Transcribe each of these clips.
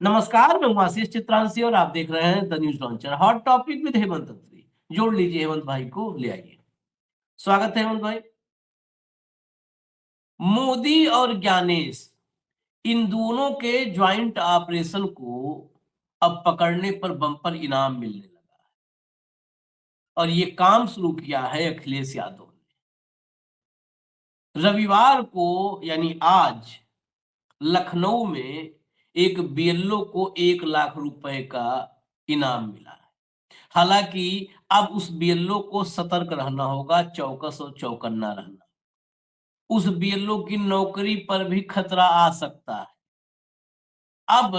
नमस्कार, मैं हूं आशीष चित्रांशी और आप देख रहे हैं the news launcher. Hot topic with Hemant Atri. जोड़ लीजिए, हेमंत भाई को ले आइए। स्वागत है हेमंत भाई। मोदी और ज्ञानेश, इन दोनों के ज्वाइंट ऑपरेशन को अब पकड़ने पर बम्पर इनाम मिलने लगा है और ये काम शुरू किया है अखिलेश यादव ने। रविवार को यानी आज लखनऊ में एक बीएलओ को 1 लाख रुपए का इनाम मिला है। हालांकि अब उस बीएलओ को सतर्क रहना होगा, चौकस और चौकन्ना रहना। उस बीएलओ की नौकरी पर भी खतरा आ सकता है। अब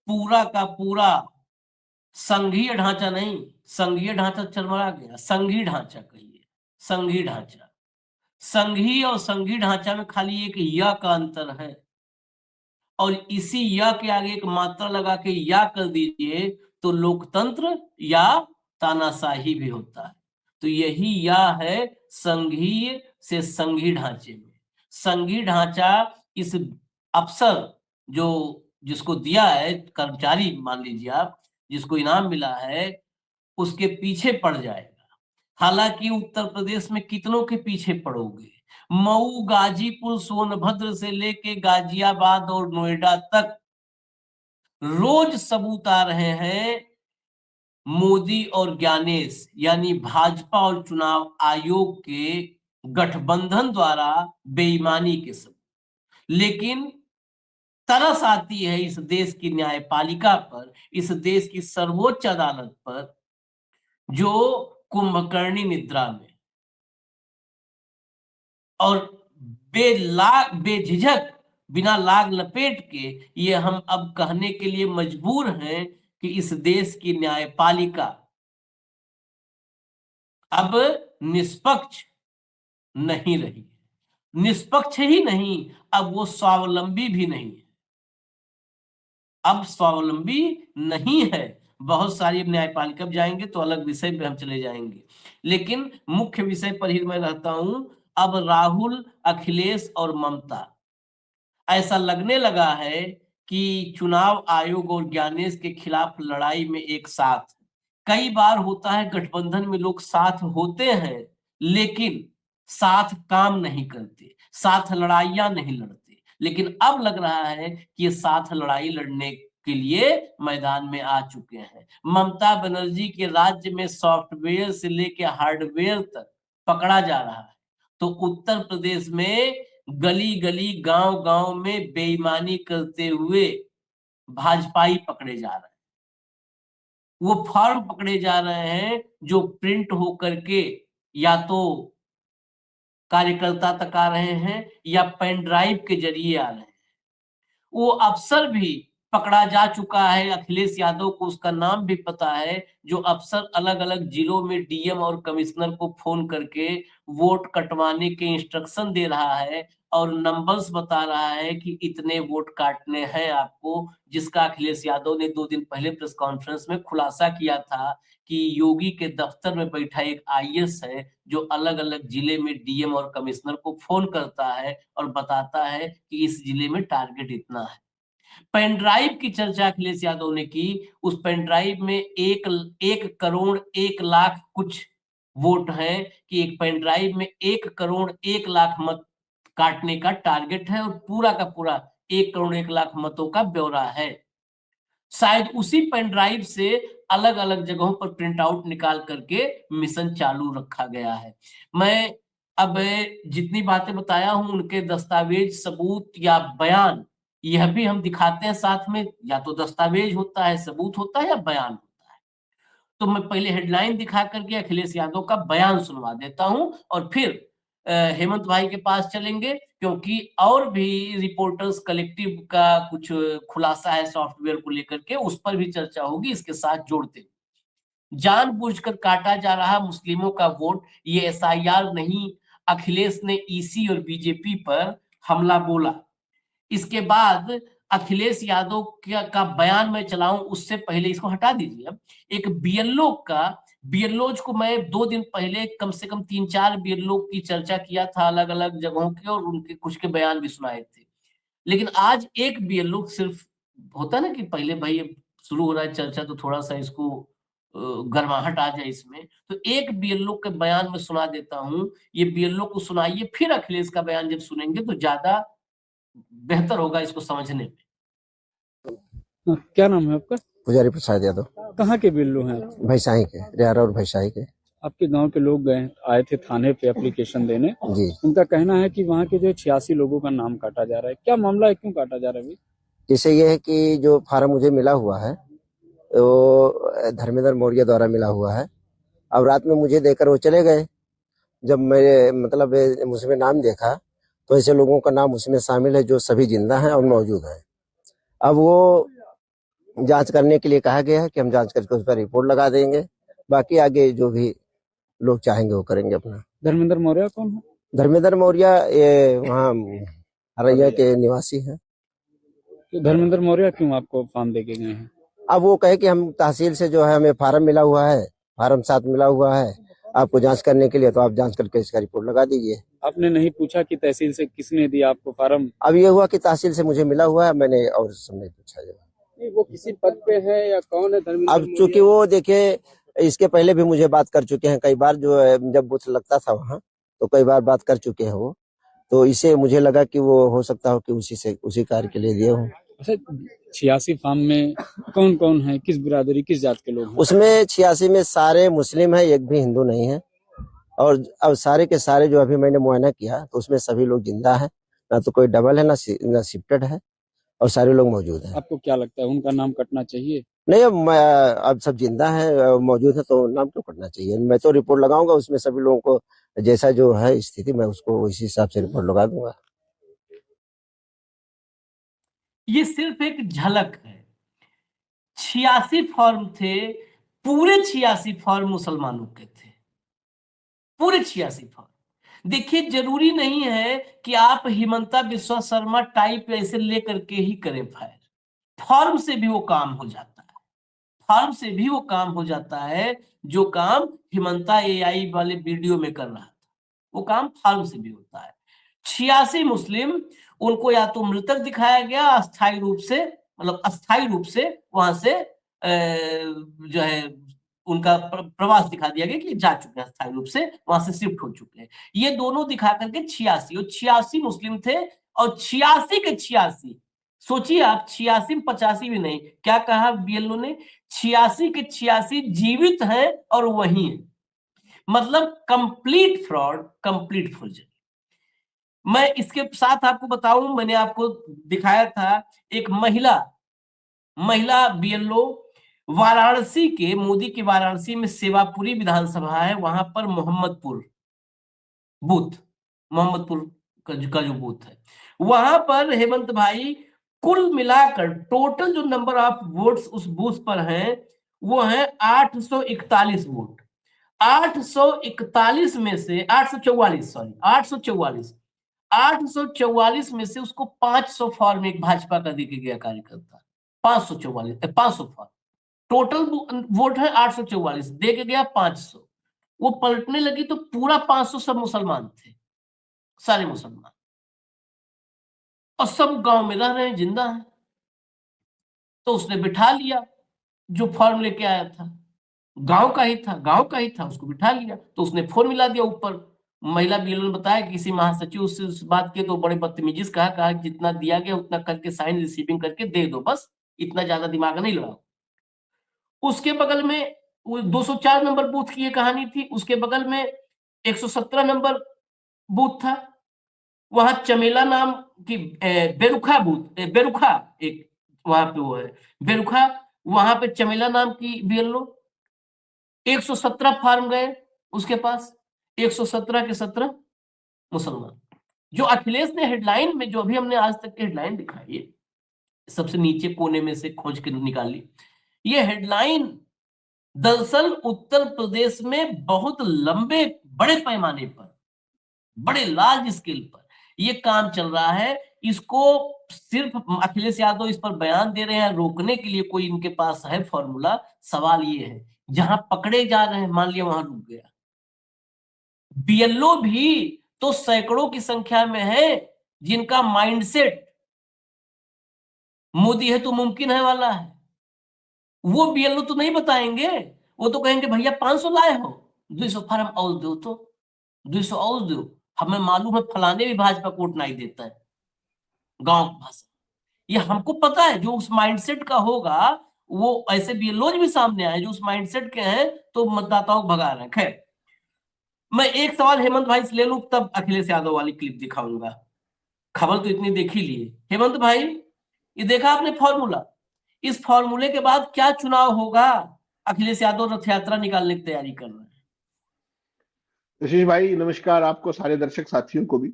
पूरा का पूरा संघीय ढांचा नहीं, संघीय ढांचा चरमरा गया, संघी ढांचा कहिए, संघी ढांचा। संघी और संघी ढांचा में खाली एक या का अंतर है और इसी या के आगे एक मात्रा लगा के या कर दीजिए तो लोकतंत्र या तानाशाही भी होता है। तो यही या है संघीय से संघी ढांचे में। संघी ढांचा इस अफसर जो जिसको दिया है, कर्मचारी मान लीजिए आप, जिसको इनाम मिला है, उसके पीछे पड़ जाएगा। हालांकि उत्तर प्रदेश में कितनों के पीछे पड़ोगे? मऊ, गाजीपुर, सोनभद्र से लेके गाजियाबाद और नोएडा तक रोज सबूत आ रहे हैं मोदी और ज्ञानेश यानी भाजपा और चुनाव आयोग के गठबंधन द्वारा बेईमानी के सबूत। लेकिन तरस आती है इस देश की न्यायपालिका पर, इस देश की सर्वोच्च अदालत पर, जो कुंभकर्णी निद्रा में और बेझिझक बिना लाग लपेट के ये हम अब कहने के लिए मजबूर हैं कि इस देश की न्यायपालिका अब निष्पक्ष नहीं रही। निष्पक्ष ही नहीं, अब वो स्वावलंबी भी नहीं है। अब स्वावलंबी नहीं है। बहुत सारी न्यायपालिका जाएंगे तो अलग विषय पे हम चले जाएंगे, लेकिन मुख्य विषय पर ही मैं रहता हूं। अब राहुल, अखिलेश और ममता, ऐसा लगने लगा है कि चुनाव आयोग और ज्ञानेश के खिलाफ लड़ाई में एक साथ। कई बार होता है गठबंधन में लोग साथ होते हैं लेकिन साथ काम नहीं करते, साथ लड़ाइयां नहीं लड़ते। लेकिन अब लग रहा है कि ये साथ लड़ाई लड़ने के लिए मैदान में आ चुके हैं। ममता बनर्जी के राज्य में सॉफ्टवेयर से लेकर हार्डवेयर तक पकड़ा जा रहा है, तो उत्तर प्रदेश में गली गली गांव गांव में बेईमानी करते हुए भाजपाई पकड़े जा रहे हैं। वो फॉर्म पकड़े जा रहे हैं जो प्रिंट होकर के या तो कार्यकर्ता तक आ रहे हैं या पेन ड्राइव के जरिए आ रहे हैं। वो अफसर भी पकड़ा जा चुका है। अखिलेश यादव को उसका नाम भी पता है, जो अफसर अलग अलग जिलों में डीएम और कमिश्नर को फोन करके वोट कटवाने के इंस्ट्रक्शन दे रहा है और नंबर्स बता रहा है कि इतने वोट काटने हैं आपको, जिसका अखिलेश यादव ने 2 दिन पहले प्रेस कॉन्फ्रेंस में खुलासा किया था कि योगी के दफ्तर में बैठा एक आईएएस है जो अलग अलग जिले में डीएम और कमिश्नर को फोन करता है और बताता है कि इस जिले में टारगेट इतना है। पेन ड्राइव की चर्चा अखिलेश यादव ने की। उस पेन ड्राइव में 1 करोड़ 1 लाख कुछ वोट है कि एक पेन ड्राइव में 1 करोड़ 1 लाख मत काटने का टारगेट है और पूरा का पूरा 1 करोड़ 1 लाख मतों का ब्यौरा है। शायद उसी पेन ड्राइव से अलग अलग जगहों पर प्रिंट आउट निकाल करके मिशन चालू रखा गया है। मैं अब जितनी बातें बताया हूं उनके दस्तावेज, सबूत या बयान, यह भी हम दिखाते हैं साथ में। या तो दस्तावेज होता है, सबूत होता है या बयान होता है। तो मैं पहले हेडलाइन दिखा करके अखिलेश यादव का बयान सुनवा देता हूं और फिर हेमंत भाई के पास चलेंगे, क्योंकि और भी रिपोर्टर्स कलेक्टिव का कुछ खुलासा है सॉफ्टवेयर को लेकर के, उस पर भी चर्चा होगी इसके साथ जोड़ते हुए। जानबूझकर काटा जा रहा मुस्लिमों का वोट, ये एसआईआर नहीं, अखिलेश ने ईसी और बीजेपी पर हमला बोला। इसके बाद अखिलेश यादव का बयान मैं चलाऊं उससे पहले इसको हटा दीजिए। अब एक बीएलओ का, बीएलओज को मैं 2 दिन पहले कम से कम 3-4 बीएलओ की चर्चा किया था अलग अलग जगहों के, और उनके कुछ के बयान भी सुनाए थे। लेकिन आज एक बीएलओ सिर्फ होता ना कि पहले भाई शुरू हो रहा है चर्चा तो थोड़ा सा इसको गर्माहट आ जाए इसमें, तो एक बीएलओ के बयान में सुना देता हूं, ये बीएलओ को सुनाइए, फिर अखिलेश का बयान जब सुनेंगे तो ज्यादा बेहतर होगा इसको समझने में। क्या नाम है आपका? पुजारी प्रसाद यादव। कहाँ के बिल्लू हैं आप? भैसाही के, रियारा और भैसाही के। आपके गांव के लोग आए थे थाने पे एप्लीकेशन देने। जी, उनका कहना है कि वहाँ के जो 86 लोगों का नाम काटा जा रहा है, क्या मामला है, क्यों काटा जा रहा है? जैसे ये है कि जो फार्म मुझे मिला हुआ है वो धर्मेंद्र मौर्य द्वारा मिला हुआ है। अब रात में मुझे देकर वो चले गए। जब मेरे मतलब उसमें नाम देखा तो ऐसे लोगों का नाम उसमें शामिल है जो सभी जिंदा हैं और मौजूद हैं। अब वो जांच करने के लिए कहा गया है कि हम जांच करके उस पर रिपोर्ट लगा देंगे, बाकी आगे जो भी लोग चाहेंगे वो करेंगे अपना। धर्मेंद्र मौर्य कौन है? धर्मेंद्र मौर्य ये वहाँ हरैया के निवासी हैं। तो धर्मेंद्र मौर्य क्यों आपको फॉर्म दे के गए हैं? अब वो कहे कि हम तहसील से जो है हमें फार्म मिला हुआ है, फार्म 7 मिला हुआ है आपको जांच करने के लिए, तो आप जांच करके इसका रिपोर्ट लगा दीजिए। आपने नहीं पूछा कि तहसील से किसने दिया आपको फार्म? अब ये हुआ कि तहसील से मुझे मिला हुआ है, मैंने और सब नहीं पूछा। नहीं, वो किसी पद पे है या कौन है धर्मेंद्र? अब चूंकि वो देखिए इसके पहले भी मुझे बात कर चुके हैं कई बार, जो है जब बूथ लगता था वहाँ तो कई बार बात कर चुके हैं वो, तो इसे मुझे लगा कि वो हो सकता हो कि उसी कार्य के लिए दिए हों। अच्छा, 86 फार्म में कौन कौन है, किस बिरादरी किस जात के लोग हैं? उसमें 86 में सारे मुस्लिम है, एक भी हिंदू नहीं है। और अब सारे के सारे जो अभी मैंने मुआयना किया तो उसमें सभी लोग जिंदा है, ना तो कोई डबल है ना शिफ्टेड है, और सारे लोग मौजूद हैं। आपको क्या लगता है उनका नाम कटना चाहिए? नहीं, अब सब जिंदा है मौजूद है तो नाम क्यों कटना चाहिए। मैं तो रिपोर्ट लगाऊंगा, उसमें सभी लोगों को जैसा जो है स्थिति मैं उसको उसी हिसाब से रिपोर्ट लगा दूंगा। ये सिर्फ एक झलक है। 86 फॉर्म थे, पूरे 86 फॉर्म मुसलमानों के थे, पूरे 86 फॉर्म। देखिए जरूरी नहीं है कि आप हिमंता बिस्वा शर्मा टाइप ऐसे लेकर के ही करें फायर, फॉर्म से भी वो काम हो जाता है, फॉर्म से भी वो काम हो जाता है। जो काम हिमंता एआई वाले वीडियो में कर रहा था वो काम फॉर्म से भी होता है। 86 मुस्लिम, उनको या तो मृतक दिखाया गया अस्थायी रूप से, मतलब अस्थायी रूप से वहां से जो है उनका प्रवास दिखा दिया गया कि जा चुके हैं, अस्थायी रूप से वहां से शिफ्ट हो चुके हैं। ये दोनों दिखा करके 86 और 86 मुस्लिम थे, और 86 के 86, सोचिए आप, 86 85 भी नहीं, क्या कहा बीएलओ ने, 86 के 86 जीवित हैं और वही है, मतलब कंप्लीट फ्रॉड, कंप्लीट फुर्जरी। मैं इसके साथ आपको बताऊं, मैंने आपको दिखाया था एक महिला बीएलओ वाराणसी के, मोदी की वाराणसी में सेवापुरी विधानसभा है, वहां पर मोहम्मदपुर बूथ, मोहम्मदपुर का जो बूथ है, वहां पर हेमंत भाई कुल मिलाकर टोटल जो नंबर ऑफ वोट्स उस बूथ पर हैं वो है 841 वोट। 841 में से 844, सॉरी 844, 844 में से उसको 500 फॉर्म एक भाजपा का देके गया कार्यकर्ता, 544, 500 फॉर्म, टोटल वोट है 844, दे के गया 500। वो पलटने लगी तो पूरा 500 सब मुसलमान थे, सारे मुसलमान, और सब गांव में रह रहे हैं, जिंदा है। तो उसने बिठा लिया जो फॉर्म लेके आया था, गांव का ही था, गांव का ही था, उसको बिठा लिया, तो उसने फोन मिला दिया ऊपर। महिला बीएलओ ने बताया कि किसी महासचिव उससे उस बात के तो बड़े बदतमीजी से कहा जितना दिया गया उतना करके साइन रिसीविंग करके दे दो, बस इतना ज्यादा दिमाग नहीं लगाओ। उसके बगल में 204 नंबर बूथ की ये कहानी थी, उसके बगल में 117 नंबर बूथ था, वहां चमेला नाम की बेरुखा बूथ, बेरुखा एक वहां पे वो है, बेरुखा, वहां पे चमेला नाम की बीएलओ, 117 फार्म गए उसके पास, 117 के 17 मुसलमान। जो अखिलेश ने हेडलाइन में, जो अभी हमने आज तक की हेडलाइन दिखाई है, सबसे नीचे कोने में से खोज के निकाली, ये हेडलाइन दरअसल उत्तर प्रदेश में बहुत लंबे बड़े पैमाने पर, बड़े लार्ज स्केल पर ये काम चल रहा है। इसको सिर्फ अखिलेश यादव इस पर बयान दे रहे हैं रोकने के लिए, कोई इनके पास है फॉर्मूला? सवाल ये है, जहां पकड़े जा रहे हैं मान लिया वहां रुक गया, बीएलओ भी तो सैकड़ों की संख्या में है जिनका माइंडसेट मोदी है तो मुमकिन है वाला है। वो बीएलओ तो नहीं बताएंगे, वो तो कहेंगे भैया 500 लाए हो, 200 फार्म और दो, तो 200 और दो, हमें मालूम है फलाने भी भाजपा को वोट नहीं देता है, गांव की भाषा। ये हमको पता है, जो उस माइंडसेट का होगा, वो ऐसे बीएलओज भी सामने आए जो उस माइंडसेट के हैं, तो मतदाताओं को भगा रहे हैं। खैर, मैं एक सवाल हेमंत भाई से ले लूं, तब अखिलेश यादव वाली क्लिप दिखाऊंगा। खबर तो इतनी देख ही लिए। हेमंत भाई, ये देखा आपने फॉर्मूला? इस फॉर्मूले के बाद क्या चुनाव होगा? अखिलेश यादव रथ यात्रा निकालने की तैयारी कर रहे हैं। आशीष भाई नमस्कार, आपको सारे दर्शक साथियों को भी।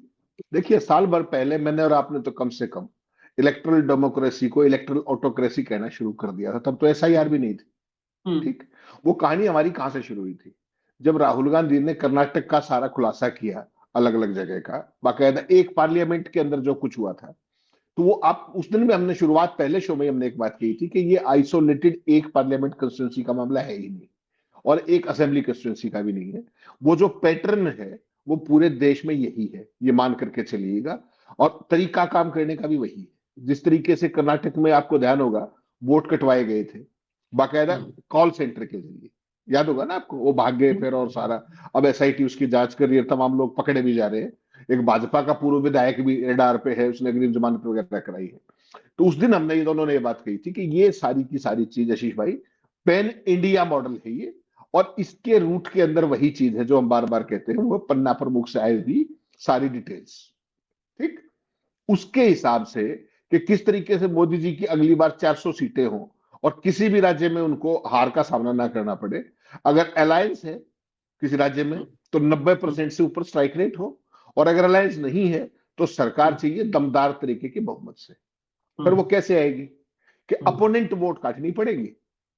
देखिए, साल भर पहले मैंने और आपने तो कम से कम इलेक्ट्रल डेमोक्रेसी को इलेक्ट्रल ऑटोक्रेसी कहना शुरू कर दिया था। तब तो एसआईआर भी नहीं थी। हम्म। ठीक, वो कहानी हमारी कहां से शुरू हुई थी? जब राहुल गांधी ने कर्नाटक का सारा खुलासा किया, अलग अलग जगह का, बाकायदा एक पार्लियामेंट के अंदर जो कुछ हुआ था, तो वो आप उस दिन में हमने शुरुआत, पहले शो में हमने एक बात कही थी कि ये आइसोलेटेड एक पार्लियामेंट कंस्टिट्यूंसी का मामला है ही नहीं, और एक असेंबली कंस्टिट्यूंसी का भी नहीं है। वो जो पैटर्न है वो पूरे देश में यही है, ये मान करके चलिएगा। और तरीका काम करने का भी वही है। जिस तरीके से कर्नाटक में आपको ध्यान होगा, वोट कटवाए गए थे बाकायदा कॉल सेंटर के जरिए, याद होगा ना आपको? वो भाग गए फिर, और सारा अब एसआईटी उसकी जांच कर रही है, तमाम लोग पकड़े भी जा रहे हैं। एक भाजपा का पूर्व विधायक भी एडार पे है, उसने अग्रिम जमानत वगैरह कराई है। तो उस दिन हमने, ये दोनों ने ये बात कही थी कि ये सारी की सारी चीज आशीष भाई, पैन इंडिया मॉडल है ये, और इसके रूट के अंदर वही चीज है जो हम बार बार कहते हैं, वो पन्ना प्रमुख से आएगी सारी डिटेल्स। ठीक, उसके हिसाब से कि किस तरीके से मोदी जी की अगली बार 400 सीटें हों और किसी भी राज्य में उनको हार का सामना ना करना पड़े। अगर अलायंस है किसी राज्य में तो 90% से ऊपर स्ट्राइक रेट हो, और अगर अलायंस नहीं है तो सरकार चाहिए दमदार तरीके की बहुमत से। फिर वो कैसे आएगी? कि अपोनेंट वोट काटनी पड़ेगी,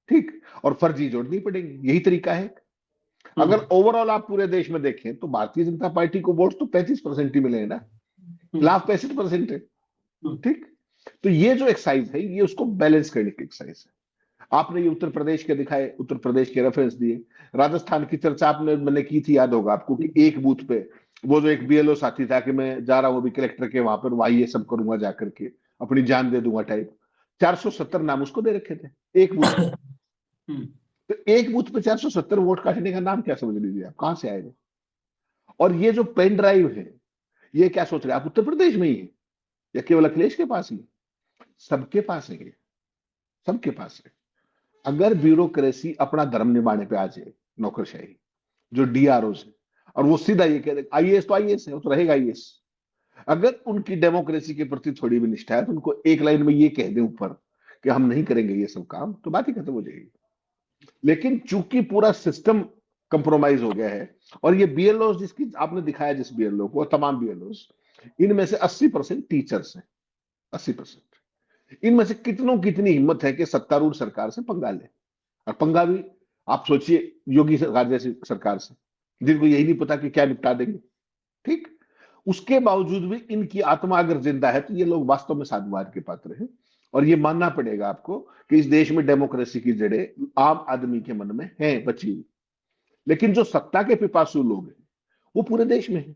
ठीक, और फर्जी जोड़नी पड़ेगी, यही तरीका है। अगर ओवरऑल आप पूरे देश में देखें तो भारतीय जनता पार्टी को वोट तो 35% ही मिले हैं ना, खिलाफ 65% है। ठीक, तो ये जो एक्सरसाइज है ये उसको बैलेंस करने की एक्सरसाइज है। आपने ये उत्तर प्रदेश के दिखाए, उत्तर प्रदेश के रेफरेंस दिए। राजस्थान की चर्चा आपने मैंने की थी, याद होगा आपको, कि एक बूथ पे वो जो एक बीएलओ साथी था कि मैं जा रहा हूं अभी कलेक्टर के वहां पर, वहां ये सब करूंगा जाकर के, अपनी जान दे दूंगा टाइप। 470 नाम उसको दे रखे थे एक बूथ पे। तो एक बूथ पे 470 वोट काटने का नाम क्या समझ लीजिए आप, कहां से आएगा? और ये जो पेन ड्राइव है, ये क्या सोच रहे हैं आप, उत्तर प्रदेश में ही है या केवल अखिलेश के पास ही? सबके पास है ये, सबके पास है। अगर ब्यूरोक्रेसी अपना धर्म निभाने पे आ जाए, नौकरशाही, जो डीआरओ है, और वो सीधा ये कह दे आईएएस तो आईएएस है, वो तो रहेगा आईएएस। अगर उनकी डेमोक्रेसी के प्रति थोड़ी भी निष्ठा है तो उनको एक लाइन में ये कह दें ऊपर कि हम नहीं करेंगे ये सब काम, तो बात ही खत्म हो जाएगी। लेकिन चूंकि पूरा सिस्टम कंप्रोमाइज हो गया है, और ये बीएलओ जिसकी आपने दिखाया, जिस बीएलओ को, तमाम बीएलओ, इनमें से 80% टीचर्स हैं, 80%। इनमें से कितनों कितनी हिम्मत है कि सत्तारूढ़ सरकार से पंगा ले, और पंगा भी आप सोचिए योगी सरकार जैसी सरकार से, जिनको यही नहीं पता कि क्या निपटा देंगे। ठीक, उसके बावजूद भी इनकी आत्मा अगर जिंदा है तो ये लोग वास्तव में साधुवाद के पात्र हैं। और ये मानना पड़ेगा आपको कि इस देश में डेमोक्रेसी की जड़ें आम आदमी के मन में हैं बची हुई। लेकिन जो सत्ता के पिपासु लोग हैं वो पूरे देश में है।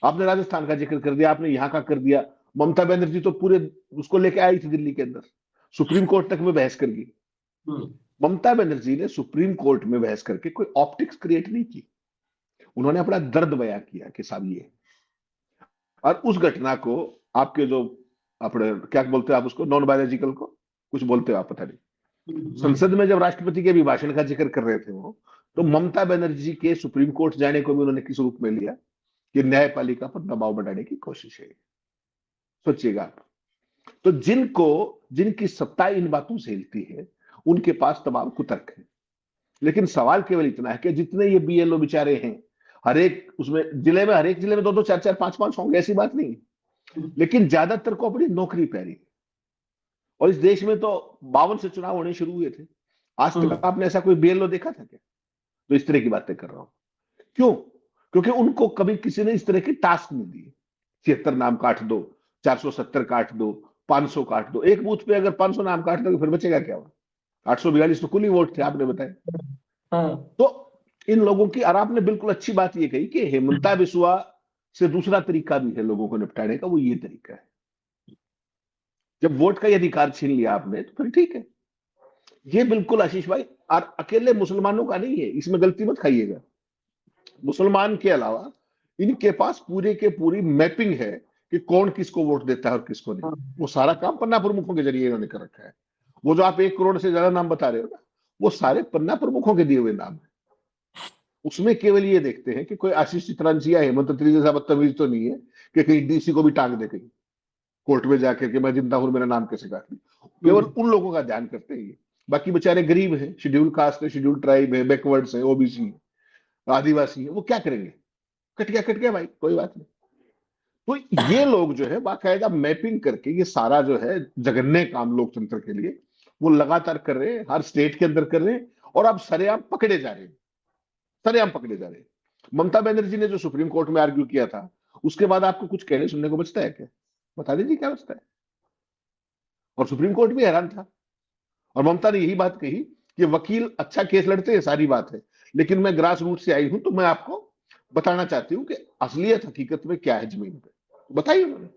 आपने राजस्थान का जिक्र कर दिया, आपने यहां का कर दिया। ममता बनर्जी तो पूरे उसको लेके आई थी दिल्ली के अंदर, सुप्रीम कोर्ट तक में बहस कर गई। ममता बनर्जी ने सुप्रीम कोर्ट में बहस करके कोई ऑप्टिक्स क्रिएट नहीं की, उन्होंने अपना दर्द बयां किया कि साहब ये। और उस घटना को आपके जो अपने क्या बोलते हैं आप उसको, नॉन बायोलॉजिकल को कुछ बोलते हो आप, पता नहीं, संसद में जब राष्ट्रपति के अभिभाषण का जिक्र कर रहे थे वो, तो ममता बनर्जी के सुप्रीम कोर्ट जाने को भी उन्होंने किस रूप में लिया कि न्यायपालिका पर दबाव बनाने की कोशिश है। सोचिएगा आप। तो जिनकी सत्ता इन बातों से हिलती है उनके पास तमाम कुतर्क है। लेकिन सवाल केवल इतना है कि जितने ये बीएलओ बेचारे हैं, हर एक उसमें जिले में, हर एक जिले में 2-2 4-4 5-5 होंगे, ऐसी बात नहीं, लेकिन ज्यादातर को अपनी नौकरी प्यारी है। और इस देश में तो 52 से चुनाव होने शुरू हुए थे, आज तक आपने ऐसा कोई बीएलओ देखा था क्या? तो इस तरह की बातें कर रहा हूं। क्यों? क्योंकि उनको कभी किसी ने इस तरह की टास्क नहीं दी। 76 नाम काट दो, 470 काट दो, 500 काट दो। एक बूथ पे अगर 500 नाम काट दो फिर बचेगा क्या? 842 तो कुल ही वोट थे, आपने बताया। तो इन लोगों की, और आपने बिल्कुल अच्छी बात ये कही कि हेमंता बिस्वा से दूसरा तरीका भी है लोगों को निपटाने का, वो ये तरीका है जब वोट का ये अधिकार छीन लिया आपने तो फिर ठीक है। ये बिल्कुल आशीष भाई और अकेले मुसलमानों का नहीं है, इसमें गलती मत खाइएगा। मुसलमान के अलावा इनके पास पूरे के पूरी मैपिंग है कि कौन किसको वोट देता है और किसको नहीं। वो सारा काम पन्ना प्रमुखों के जरिए इन्होंने कर रखा है। वो जो आप 1 करोड़ से ज्यादा नाम बता रहे हो ना, वो सारे पन्ना प्रमुखों के दिए हुए नाम है। उसमें केवल ये देखते हैं कि कोई आशीष चित्रांशी या हेमंत त्रिवेदी जैसा बदतमीज तो नहीं है कि कहीं डीसी को भी टांग दे कहीं कोर्ट में जाकर के मैं जिंदा हूं, मेरा नाम कैसे काट ली। केवल उन लोगों का ध्यान करते हैं ये। बाकी बेचारे गरीब हैं, शेड्यूल कास्ट है, शेड्यूल ट्राइब है, बैकवर्ड्स है, ओबीसी है, आदिवासी है, वो क्या करेंगे? कट गया भाई, कोई बात नहीं। तो ये लोग जो है बाकायदा मैपिंग करके ये सारा जो है जघन्य काम लोकतंत्र के लिए वो लगातार कर रहे हैं, हर स्टेट के अंदर कर रहे हैं, और अब सरेआम पकड़े जा रहे हैं, सरेआम पकड़े जा रहे हैं। ममता बनर्जी ने जो सुप्रीम कोर्ट में आर्ग्यू किया था, उसके बाद आपको कुछ कहने सुनने को बचता है क्या? बता दीजिए क्या बचता है। और सुप्रीम कोर्ट भी हैरान था, और ममता ने यही बात कही कि वकील अच्छा केस लड़ते हैं, सारी बात है, लेकिन मैं ग्रास रूट से आई हूं तो मैं आपको बताना चाहती हूं कि असलियत हकीकत में क्या है जमीन पे। बताइए उन्होंने,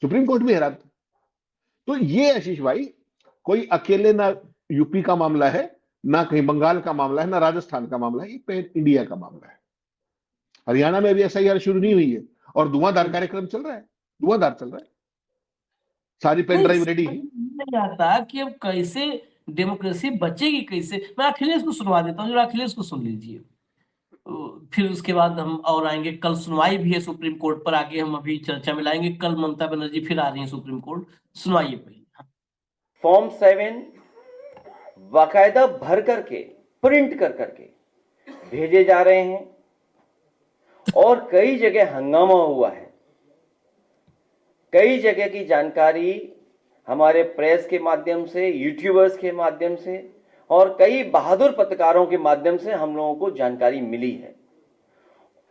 सुप्रीम कोर्ट भी हैरान था। तो ये आशीष भाई कोई अकेले ना यूपी का मामला है, ना कहीं बंगाल का मामला है, ना राजस्थान का मामला है, ये पैन इंडिया का मामला है। हरियाणा में अभी एसआईआर शुरू नहीं हुई है और धुआंधार कार्यक्रम चल रहा है, धुआंधार चल रहा है, सारी पेन नहीं, ड्राइव रेडी है। समझ नहीं आता कि अब कैसे डेमोक्रेसी बचेगी कैसे। मैं अखिलेश को सुनवा देता हूँ, जरा अखिलेश को सुन लीजिए। फिर उसके बाद हम और आएंगे। कल सुनवाई भी है सुप्रीम कोर्ट पर, आगे हम अभी चर्चा में लाएंगे। कल ममता बनर्जी फिर आ रही है सुप्रीम कोर्ट, सुनवाइए पहले। फॉर्म 7 बाकायदा भर करके प्रिंट कर करके भेजे जा रहे हैं और कई जगह हंगामा हुआ है। कई जगह की जानकारी हमारे प्रेस के माध्यम से, यूट्यूबर्स के माध्यम से और कई बहादुर पत्रकारों के माध्यम से हम लोगों को जानकारी मिली है।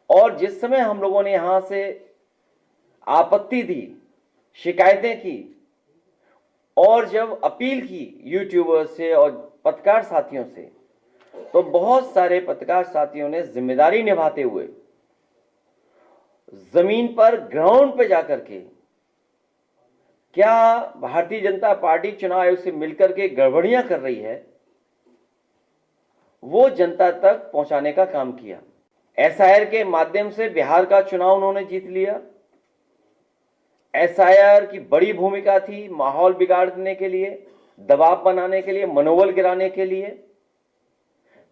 और जिस समय हम लोगों ने यहां से आपत्ति दी, शिकायतें की और जब अपील की यूट्यूबर्स से और पत्रकार साथियों से, तो बहुत सारे पत्रकार साथियों ने जिम्मेदारी निभाते हुए जमीन पर, ग्राउंड पे जाकर के क्या भारतीय जनता पार्टी चुनाव आयोग से मिलकर के गड़बड़ियां कर रही है, वो जनता तक पहुंचाने का काम किया। एसआईआर के माध्यम से बिहार का चुनाव उन्होंने जीत लिया। एसआईआर की बड़ी भूमिका थी माहौल बिगाड़ने के लिए, दबाव बनाने के लिए, मनोबल गिराने के लिए।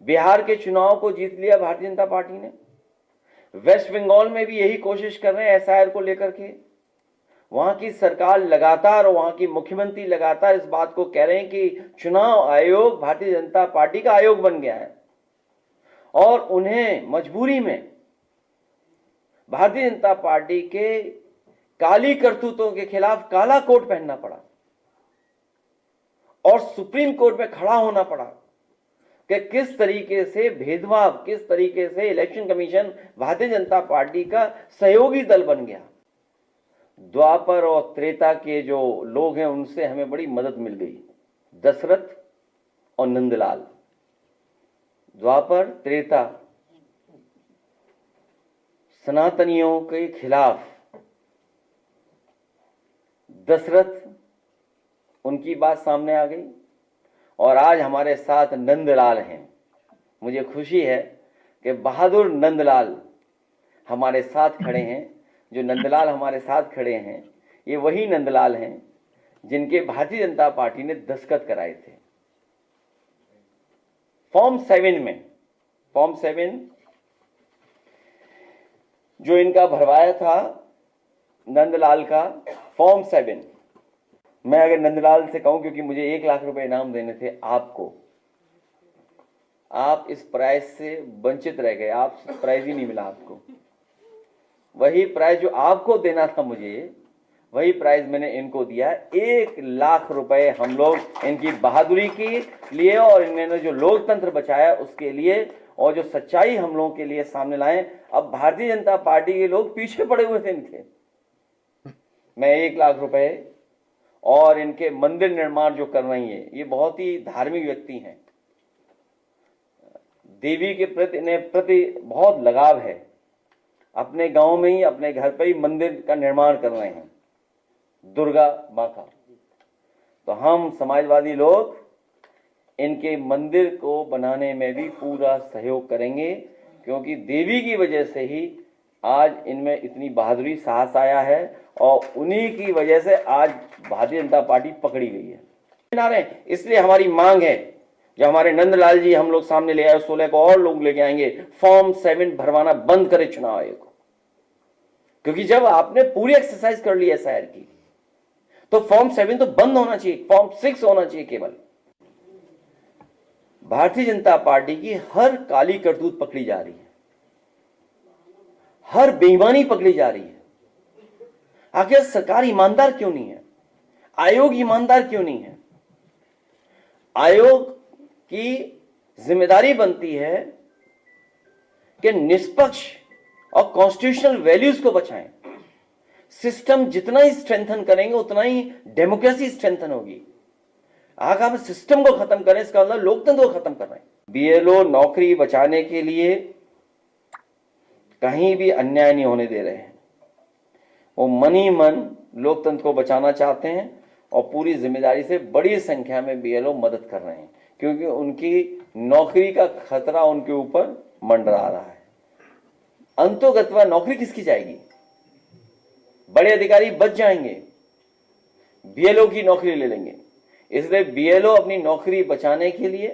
बिहार के चुनाव को जीत लिया भारतीय जनता पार्टी ने। वेस्ट बंगाल में भी यही कोशिश कर रहे हैं एसआईआर को लेकर के। वहां की सरकार लगातार और वहां की मुख्यमंत्री लगातार इस बात को कह रहे हैं कि चुनाव आयोग भारतीय जनता पार्टी का आयोग बन गया है और उन्हें मजबूरी में भारतीय जनता पार्टी के काली करतूतों के खिलाफ काला कोट पहनना पड़ा और सुप्रीम कोर्ट में खड़ा होना पड़ा कि किस तरीके से भेदभाव, किस तरीके से election commission Bharatiya Janata party का सहयोगी दल बन गया। द्वापर और त्रेता के जो लोग हैं उनसे हमें बड़ी मदद मिल गई, दशरथ और नंदलाल। द्वापर त्रेता सनातनियों के खिलाफ दशरथ, उनकी बात सामने आ गई और आज हमारे साथ नंदलाल हैं। मुझे खुशी है कि बहादुर नंदलाल हमारे साथ खड़े हैं। जो नंदलाल हमारे साथ खड़े हैं ये वही नंदलाल हैं जिनके भारतीय जनता पार्टी ने दस्तखत कराए थे फॉर्म 7 में। फॉर्म 7 जो इनका भरवाया था नंदलाल का फॉर्म 7, मैं अगर नंदलाल से कहूं, क्योंकि मुझे 1 लाख रुपए इनाम देने थे आपको, आप इस प्राइज से वंचित रह गए। आप प्राइज ही नहीं मिला आपको। वही प्राइज जो आपको देना था मुझे, वही प्राइज मैंने इनको दिया। 1 लाख रुपए हम लोग इनकी बहादुरी के लिए और इन्होंने जो लोकतंत्र बचाया उसके लिए और जो सच्चाई हम लोगों के लिए सामने लाए। अब भारतीय जनता पार्टी के लोग पीछे पड़े हुए थे इनके। मैं 1 लाख रुपए और इनके मंदिर निर्माण जो कर रही है, ये बहुत ही धार्मिक व्यक्ति हैं, देवी के प्रति इन्हें प्रति बहुत लगाव है। अपने गांव में ही, अपने घर पर ही मंदिर का निर्माण कर रहे हैं, दुर्गा माँ का। तो हम समाजवादी लोग इनके मंदिर को बनाने में भी पूरा सहयोग करेंगे, क्योंकि देवी की वजह से ही आज इनमें इतनी बहादुरी साहस आया है और उन्हीं की वजह से आज भारतीय जनता पार्टी पकड़ी गई है। इसलिए हमारी मांग है, जो हमारे नंदलाल जी हम लोग सामने ले आए, 16 को और लोग लेके आएंगे, फॉर्म 7 भरवाना बंद करे चुनाव आयोग को। क्योंकि जब आपने पूरी एक्सरसाइज कर ली एसआईआर की, तो फॉर्म 7 तो बंद होना चाहिए, फॉर्म 6 होना चाहिए केवल। भारतीय जनता पार्टी की हर काली करतूत पकड़ी जा रही है, हर बेईमानी पकड़ी जा रही है। आखिर सरकार ईमानदार क्यों नहीं है? आयोग ईमानदार क्यों नहीं है? आयोग की जिम्मेदारी बनती है कि निष्पक्ष और कॉन्स्टिट्यूशनल वैल्यूज को बचाएं। सिस्टम जितना ही स्ट्रेंथन करेंगे उतना ही डेमोक्रेसी स्ट्रेंथन होगी। अगर हम सिस्टम को खत्म करें, इसका मतलब लोकतंत्र को खत्म कर रहे हैं। बीएलओ नौकरी बचाने के लिए कहीं भी अन्याय नहीं होने दे रहे हैं। वो मन ही मन लोकतंत्र को बचाना चाहते हैं और पूरी जिम्मेदारी से बड़ी संख्या में बीएलओ मदद कर रहे हैं, क्योंकि उनकी नौकरी का खतरा उनके ऊपर मंडरा रहा है। अंतोगत्वा नौकरी किसकी जाएगी? बड़े अधिकारी बच जाएंगे, बीएलओ की नौकरी ले लेंगे। इसलिए बीएलओ अपनी नौकरी बचाने के लिए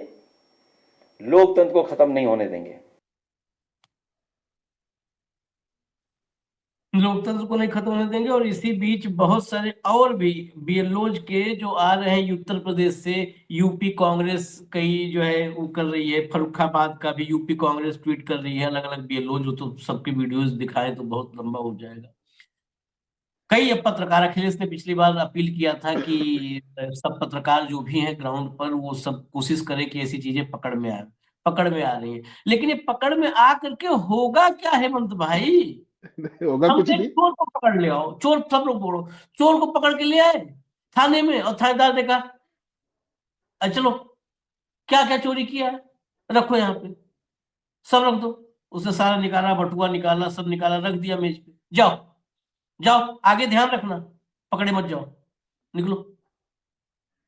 लोकतंत्र को खत्म नहीं होने देंगे। लोकतंत्र को नहीं खत्म होने देंगे। और इसी बीच बहुत सारे और भी बीएलओज के जो आ रहे हैं उत्तर प्रदेश से, यूपी कांग्रेस कई जो है वो कर रही है, फर्रुखाबाद का भी यूपी कांग्रेस ट्वीट कर रही है, अलग अलग बीएलओ जो, तो सबकी वीडियोस दिखाएं तो बहुत लंबा हो जाएगा। कई पत्रकार, अखिलेश ने पिछली बार अपील किया था कि सब पत्रकार जो भी हैं ग्राउंड पर वो सब कोशिश करें कि ऐसी चीजें पकड़ में आ रही है। लेकिन ये पकड़ में आ करके होगा क्या हेमंत भाई? होगा हम कुछ नहीं। चोर को पकड़ ले आओ, चोर, सब लोग बोलो, चोर को पकड़ के ले आए थाने में और थानेदार ने कहा चलो क्या क्या चोरी किया है रखो यहाँ पे, सब रख दो। उसने सारा निकाला, बटुआ निकाला, सब निकाला, रख दिया मेज पे, जाओ जाओ आगे ध्यान रखना, पकड़े मत जाओ, निकलो।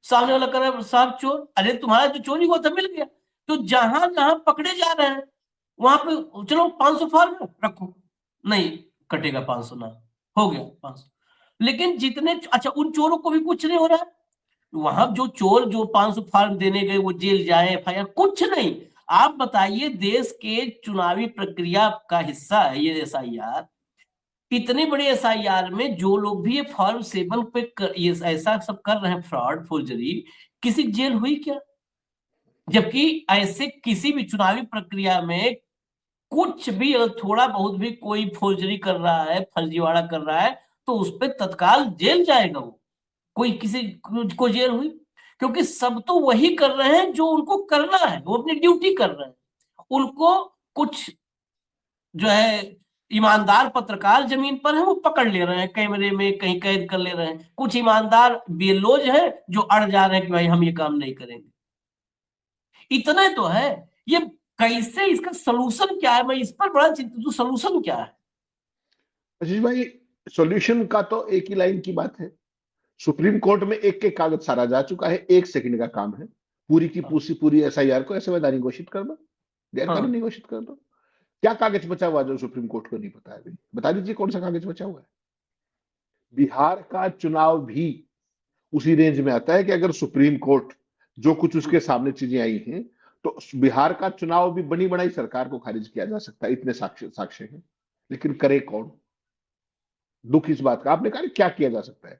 सामने वाला कर रहा है साहब चोर, अरे तुम्हारा जो चोरी हुआ था मिल गया, तो जहां जहां पकड़े जा रहे हैं वहां पे चलो 500 फॉर्म रखो, नहीं कटेगा 500 ना, हो गया 500। लेकिन जितने, अच्छा उन चोरों को भी कुछ नहीं हो रहा है, वहां जो चोर जो 500 फॉर्म देने गए वो जेल जाए, एफआईआर कुछ नहीं। आप बताइए, देश के चुनावी प्रक्रिया का हिस्सा है ये एसआईआर। इतने बड़े एसआईआर में जो लोग भी ये फॉर्म 7 पे ये ऐसा सब कर रहे हैं, फ्रॉड फोर्जरी, किसी जेल हुई क्या? जबकि ऐसे किसी भी चुनावी प्रक्रिया में कुछ भी थोड़ा बहुत भी कोई फोर्जरी कर रहा है, फर्जीवाड़ा कर रहा है, तो उस पर तत्काल जेल जाएगा वो। कोई किसी को जेल हुई? क्योंकि सब तो वही कर रहे हैं जो उनको करना है, वो अपनी ड्यूटी कर रहे हैं। उनको कुछ जो है ईमानदार पत्रकार जमीन पर है, वो पकड़ ले रहे हैं कैमरे में, कहीं कैद कर ले रहे हैं। कुछ ईमानदार बीएलओज हैं जो अड़ जा रहे हैं कि भाई हम ये काम नहीं करेंगे। इतना तो है। ये कैसे, इसका सोल्यूशन क्या है? मैं इस पर बड़ा चिंतित हूं, सोल्यूशन क्या है? आशीष भाई, सॉल्यूशन का तो एक ही लाइन की बात है। सुप्रीम कोर्ट में एक एक कागज सारा जा चुका है, 1 सेकंड का काम है पूरी की पूरी एसआईआर को असंवैधानिक घोषित कर दो, गैर कानूनी घोषित कर दो। क्या कागज बचा हुआ जो सुप्रीम कोर्ट को नहीं पता है? बता दीजिए कौन सा कागज बचा हुआ है। बिहार का चुनाव भी उसी रेंज में आता है कि अगर सुप्रीम कोर्ट जो कुछ उसके सामने चीजें आई हैं, तो बिहार का चुनाव भी बनी बनाई सरकार को खारिज किया जा सकता है, इतने साक्ष्य हैं। लेकिन करे कौन? दुख इस बात का, आपने कहा क्या किया जा सकता है?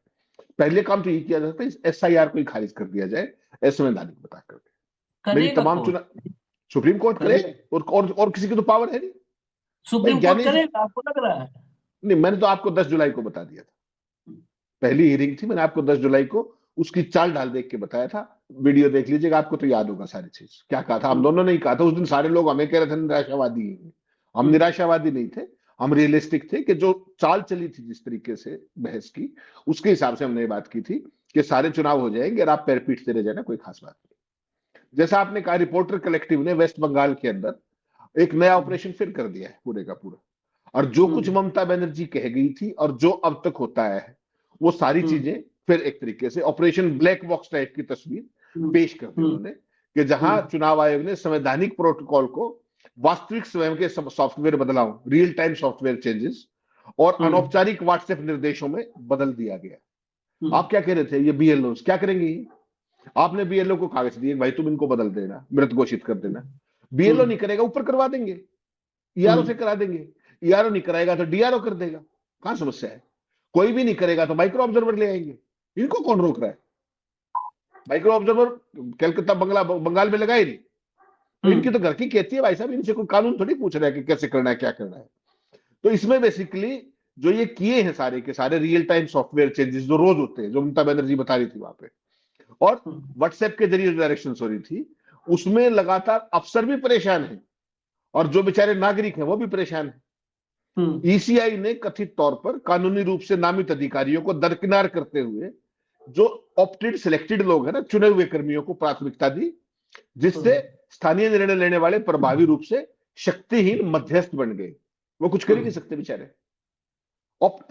पहले काम तो ये किया जा सकता है, एसआईआर को ही खारिज कर दिया जाए असंवैधानिक बता करके। मेरी तमाम चुनाव सुप्रीम कोर्ट करे, और किसी की तो पावर है नहीं। सुप्रीम कोर्ट करेगा, आपको लग रहा है? नहीं, मैंने तो आपको 10 जुलाई को बता दिया था, पहली हियरिंग थी, मैंने आपको 10 जुलाई को उसकी चाल ढाल देख के बताया था। वीडियो देख लीजिएगा, आपको तो याद होगा सारी चीज। क्या कहा था? हम दोनों ने ही कहा था उस दिन। सारे लोग हमें कह रहे थे निराशावादी हैं, हम निराशावादी नहीं थे, हम रियलिस्टिक थे कि जो चाल चली थी जिस तरीके से बहस की, उसके हिसाब से हमने ये बात की थी कि सारे चुनाव हो जाएंगे और आप पैर पीटते रह जाना, कोई खास बात नहीं। जैसा आपने कहा, रिपोर्टर कलेक्टिव ने वेस्ट बंगाल के अंदर एक नया ऑपरेशन फिर कर दिया है पूरे का पूरा। और जो कुछ ममता बनर्जी कह गई थी और जो अब तक होता है, वो सारी चीजें फिर एक तरीके से ऑपरेशन ब्लैक बॉक्स टाइप की तस्वीर पेश कर दी उन्होंने, कि जहां चुनाव आयोग ने संवैधानिक प्रोटोकॉल को वास्तविक स्वयं के सॉफ्टवेयर बदलाव, रियल टाइम सॉफ्टवेयर चेंजेस और अनौपचारिक व्हाट्सएप निर्देशों में बदल दिया गया। आप क्या कह रहे थे, ये बीएलओ क्या करेंगे? आपने बीएलओ को कागज दिए, भाई तुम इनको बदल देना, मृत घोषित कर देना। बीएलओ नहीं करेगा, ऊपर करवा देंगे, ईआरओ से करा देंगे। ईआरओ नहीं कराएगा तो डीआरओ कर देगा। कहां समस्या है? कोई भी नहीं करेगा तो माइक्रो ऑब्जर्वर ले आएंगे। इनको कौन रोक रहा है? माइक्रो ऑब्जर्वर कलकत्ता बंगाल में लगाए नहीं, तो इनकी तो घर की खेती है भाई साहब, इनसे कोई कानून थोड़ी पूछ रहा है कि कैसे करना है, क्या करना है। तो इसमें बेसिकली जो ये किए हैं सारे के सारे रियल टाइम सॉफ्टवेयर चेंजेस जो रोज होते हैं, जो ममता बनर्जी बता रही थी वहां पे, और व्हाट्सएप के जरिए डायरेक्शन हो रही थी, उसमें लगातार अफसर भी परेशान है और जो बेचारे नागरिक हैं वो भी परेशान है। ईसीआई ने कथित तौर पर कानूनी रूप से नामित अधिकारियों को दरकिनार करते हुए जो ऑप्टेड सिलेक्टेड लोग हैं ना, चुने हुए कर्मियों को प्राथमिकता दी, जिससे स्थानीय निर्णय लेने वाले प्रभावी रूप से शक्तिहीन मध्यस्थ बन गए। वो कुछ कर ही नहीं सकते बेचारे,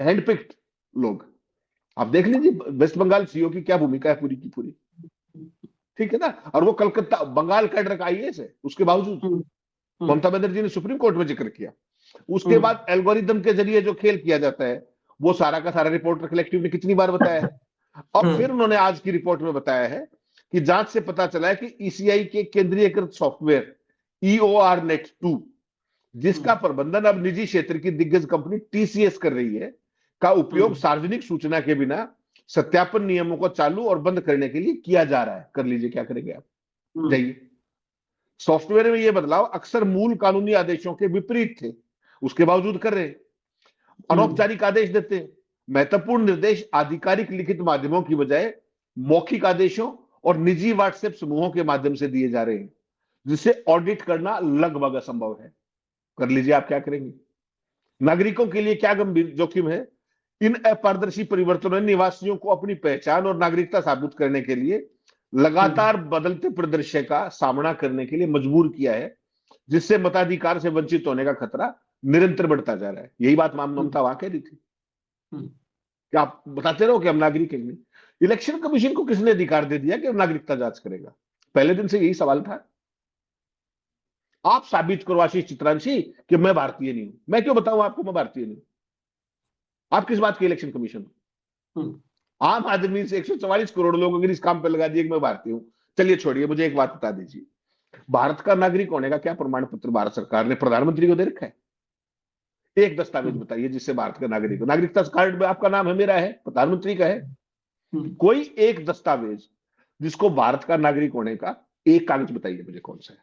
हैंडपिक्ड लोग। आप देख लीजिए वेस्ट बंगाल सीओ की क्या भूमिका है पूरी की पूरी, ठीक है ना। और वो कलकत्ता बंगाल कैडर का आईएएस है, उसके बावजूद ममता बनर्जी ने सुप्रीम कोर्ट में जिक्र किया। उसके बाद एल्गोरिदम के जरिए जो खेल किया जाता है वो सारा का सारा रिपोर्टर कलेक्टिव ने कितनी बार बताया है। और फिर उन्होंने आज की रिपोर्ट में बताया है कि जांच से पता चला है कि ईसीआई के केंद्रीयकृत सॉफ्टवेयर ईओआर नेट 2, जिसका प्रबंधन अब निजी क्षेत्र की दिग्गज कंपनी टीसीएस कर रही है, का उपयोग सार्वजनिक सूचना के बिना सत्यापन नियमों को चालू और बंद करने के लिए किया जा रहा है। कर लीजिए, क्या करेंगे आप? जाइए। सॉफ्टवेयर में ये बदलाव अक्सर मूल कानूनी आदेशों के विपरीत थे, उसके बावजूद कर रहे। अनौपचारिक आदेश देते हैं, महत्वपूर्ण निर्देश आधिकारिक लिखित माध्यमों की बजाय मौखिक आदेशों और निजी व्हाट्सएप समूहों के माध्यम से दिए जा रहे हैं, जिसे ऑडिट करना लगभग असंभव है। कर लीजिए, आप क्या करेंगे? नागरिकों के लिए क्या गंभीर जोखिम है? इन अपारदर्शी परिवर्तनों ने निवासियों को अपनी पहचान और नागरिकता साबित करने के लिए लगातार बदलते परिदृश्य का सामना करने के लिए मजबूर किया है, जिससे मताधिकार से वंचित होने का खतरा निरंतर बढ़ता जा रहा है। यही बात ममता वहां कह रही थी कि आप बताते रहो कि हम नागरिक हैं। इलेक्शन कमीशन को किसने अधिकार दे दिया कि नागरिकता जांच करेगा? पहले दिन से यही सवाल था। आप साबित करो आशीष चित्रांशी कि मैं भारतीय नहीं हूं। मैं क्यों बताऊं आपको मैं भारतीय नहीं हूं? आप किस बात के इलेक्शन कमीशन? आम आदमी से 144 करोड़ लोगों को इस काम पे लगा दिए कि मैं भारतीय हूं। चलिए छोड़िए, मुझे एक बात बता दीजिए, भारत का नागरिक होने का क्या प्रमाण पत्र भारत सरकार ने प्रधानमंत्री को दे रखा है? एक दस्तावेज बताइए जिससे भारत का नागरिक हो। नागरिकता कार्ड में आपका नाम है, मेरा है, प्रधानमंत्री का है। कोई एक दस्तावेज जिसको भारत का नागरिक होने का एक कागज बताइए मुझे, कौन सा है?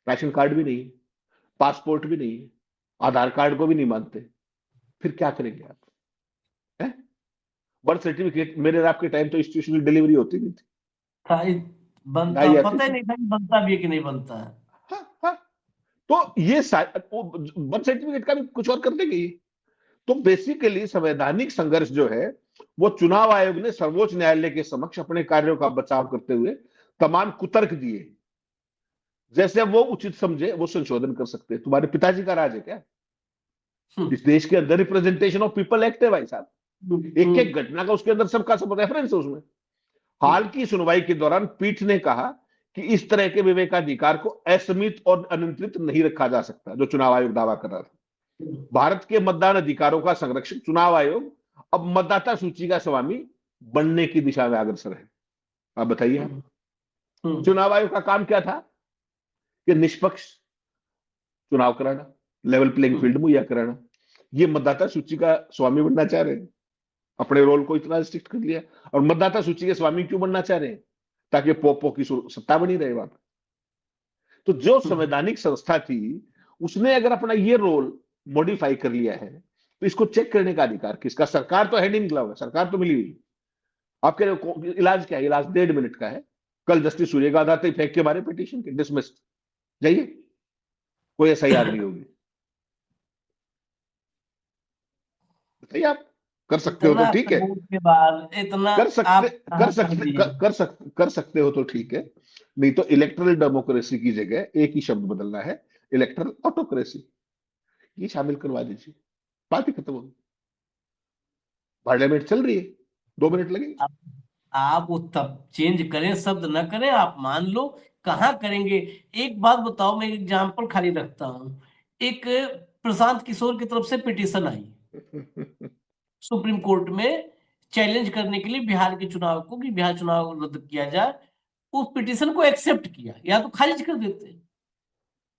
राशन कार्ड भी नहीं, पासपोर्ट भी नहीं, आधार कार्ड को भी नहीं मानते, फिर क्या करेंगे आप? बर्थ सर्टिफिकेट मेरे और आपके टाइम तो इंस्टीट्यूशनल डिलीवरी होती नहीं थी, बनता पता ही नहीं था कि बनता भी है कि नहीं बनता है। हाँ। तो ये बर्थ सर्टिफिकेट का भी कुछ और कर देंगे ये। तो बेसिकली संवैधानिक संघर्ष जो है वो चुनाव आयोग ने सर्वोच्च न्यायालय के समक्ष अपने कार्यों का बचाव करते हुए तमाम कुतर्क दिए, जैसे वो उचित समझे वो संशोधन कर सकते हैं। तुम्हारे पिताजी का राज है क्या? इस देश के अंदर रिप्रेजेंटेशन ऑफ पीपल एक्ट है भाई साहब, एक एक घटना का उसके अंदर सबका सब रेफरेंस है उसमें। हाल की सुनवाई के दौरान पीठ ने कहा कि इस तरह के विवेकाधिकार को असीमित और अनियंत्रित नहीं रखा जा सकता, जो चुनाव आयोग दावा कर रहा था। भारत के मतदान अधिकारों का संरक्षक चुनाव आयोग अब मतदाता सूची का स्वामी बनने की दिशा में अग्रसर है। आप बताइए, चुनाव आयोग का काम क्या था? कि निष्पक्ष चुनाव कराना, लेवल प्लेइंग फील्ड मुहैया कराना। ये मतदाता सूची का स्वामी बनना चाह रहे हैं, अपने रोल को इतना स्ट्रिक्ट कर लिया। और मतदाता सूची के स्वामी क्यों बनना चाह रहे हैं? ताकि पोपो की सत्ता बनी रहे वहां पर। तो जो संवैधानिक संस्था थी उसने अगर अपना ये रोल मॉडिफाई कर लिया है तो इसको चेक करने का अधिकार किसका? सरकार तो हैंड इन ग्लव है, सरकार तो मिली हुई। आप कह रहे हो इलाज क्या है? इलाज 1.5 मिनट का है। कल जस्टिस सूर्यकांत आते फेंक के मारे पिटीशन के, डिसमिस्ड। जाइए, कोई एसआईआर नहीं होगी। बताइए, आप कर सकते हो तो ठीक है, के बाद इतना कर सकते हो तो ठीक है, नहीं तो इलेक्टरल डेमोक्रेसी की जगह एक ही शब्द बदलना है, इलेक्टरल ऑटोक्रेसी। ये शामिल करवा दीजिए, बात ही खत्म होगी। पार्लियामेंट चल रही है, 2 मिनट लगेंगे। आप वो तब चेंज करें, शब्द न करें, आप मान लो। कहाँ करेंगे? एक बात बताओ, मैं एग्जाम्पल खाली रखता हूँ। एक प्रशांत किशोर की तरफ से पिटीशन आई सुप्रीम कोर्ट में चैलेंज करने के लिए बिहार के चुनाव को, कि बिहार चुनाव रद्द किया जाए। उस पिटीशन को एक्सेप्ट किया, या तो खारिज कर देते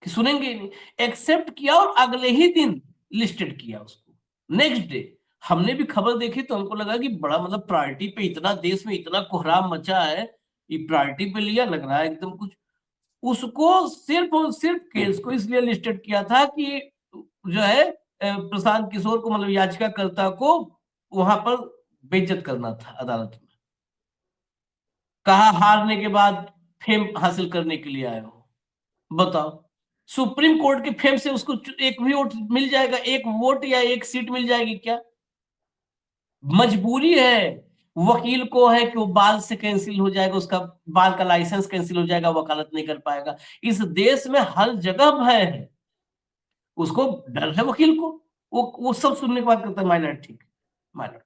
कि सुनेंगे ही नहीं। एक्सेप्ट किया और अगले ही दिन लिस्टेड किया उसको। नेक्स्ट डे हमने भी खबर देखी तो हमको लगा कि बड़ा मतलब प्रायोरिटी पे, इतना देश में इतना कोहराम मचा है, ये प्रायोरिटी पे लिया लग रहा है एकदम कुछ। उसको सिर्फ और सिर्फ केस को इसलिए लिस्टेड किया था कि जो है प्रशांत किशोर को, मतलब याचिकाकर्ता को वहां पर बेइज्जत करना था अदालत में। कहा हारने के बाद फेम हासिल करने के लिए आए हो। बताओ, सुप्रीम कोर्ट के फेम से उसको एक भी वोट मिल जाएगा? एक वोट या एक सीट मिल जाएगी क्या? मजबूरी है वकील को, है कि वो बाल से कैंसिल हो जाएगा, उसका बाल का लाइसेंस कैंसिल हो जाएगा, वकालत नहीं कर पाएगा। इस देश में हर जगह भय है, उसको डर है वकील को। वो सब सुनने के बाद कहता है माय लॉर्ड ठीक है, माय लॉर्ड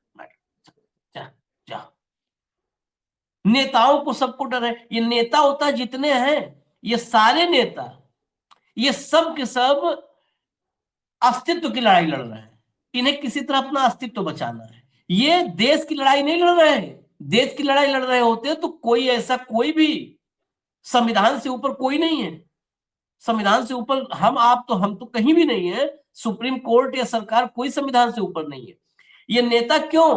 जा जा। नेताओं को सबको डर है। ये नेता होता जितने हैं, ये सारे नेता, ये सब के सब अस्तित्व की लड़ाई लड़ रहे हैं। इन्हें किसी तरह अपना अस्तित्व बचाना है। ये देश की लड़ाई नहीं लड़ रहे हैं। देश की लड़ाई लड़ रहे होते तो कोई ऐसा, कोई भी संविधान से ऊपर कोई नहीं है। संविधान से ऊपर हम तो कहीं भी नहीं है। सुप्रीम कोर्ट या सरकार कोई संविधान से ऊपर नहीं है। ये नेता क्यों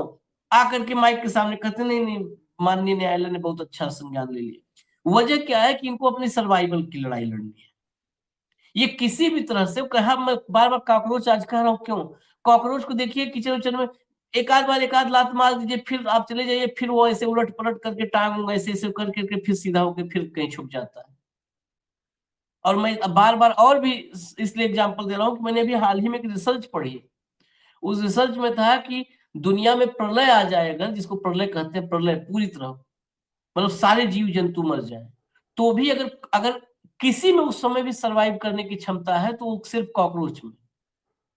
आकर के माइक के सामने कहते नहीं नहीं माननीय न्यायालय ने बहुत अच्छा संज्ञान ले लिया? वजह क्या है कि इनको अपनी सर्वाइवल की लड़ाई लड़नी है। ये किसी भी तरह से कहा, मैं बार बार कॉकरोच आज कह रहा हूं, क्यों? कॉकरोच को देखिए किचन उचन में एक आध लात मार दीजिए, फिर आप चले जाइए, फिर वो ऐसे उलट पलट करके टांग ऐसे ऐसे करके फिर सीधा होकर फिर कहीं छुप जाता है। और मैं बार बार और भी इसलिए एग्जांपल दे रहा हूं कि मैंने अभी हाल ही में एक रिसर्च पढ़ी। उस रिसर्च में था कि दुनिया में प्रलय आ जाएगा, जिसको प्रलय कहते हैं, प्रलय पूरी तरह, मतलब सारे जीव जंतु मर जाए, तो भी अगर अगर किसी में उस समय भी सरवाइव करने की क्षमता है तो वो सिर्फ कॉकरोच में।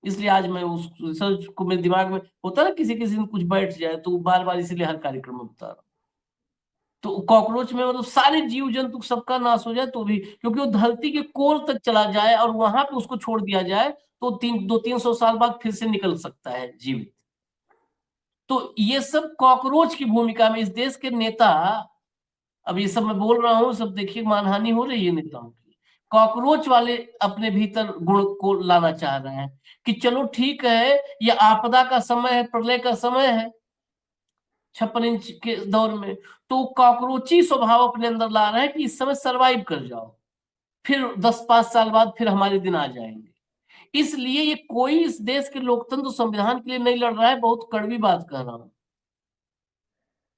इसलिए आज मैं उस रिसर्च को, मेरे दिमाग में होता है ना किसी किसी दिन कुछ बैठ जाए, तो बार बार इसीलिए हर कार्यक्रम में बता रहा हूं। तो कॉकरोच में मतलब सारे जीव जंतु सबका नाश हो जाए तो भी, क्योंकि वो धरती के कोर तक चला जाए और वहां पे उसको छोड़ दिया जाए तो 200-300 साल बाद फिर से निकल सकता है जीवित। तो ये सब कॉकरोच की भूमिका में इस देश के नेता, अब ये सब मैं बोल रहा हूं, सब देखिए मानहानि हो रही है नेताओं की। कॉकरोच वाले अपने भीतर गुण को लाना चाह रहे हैं कि चलो ठीक है, ये आपदा का समय है, प्रलय का समय है 56 इंच के दौर में, तो कॉकरोची स्वभाव अपने अंदर ला रहे हैं कि इस समय सरवाइव कर जाओ, फिर 10-5 साल बाद फिर हमारे दिन आ जाएंगे। इसलिए ये कोई इस देश के लोकतंत्र संविधान के लिए नहीं लड़ रहा है। बहुत कड़वी बात कह रहा हूं।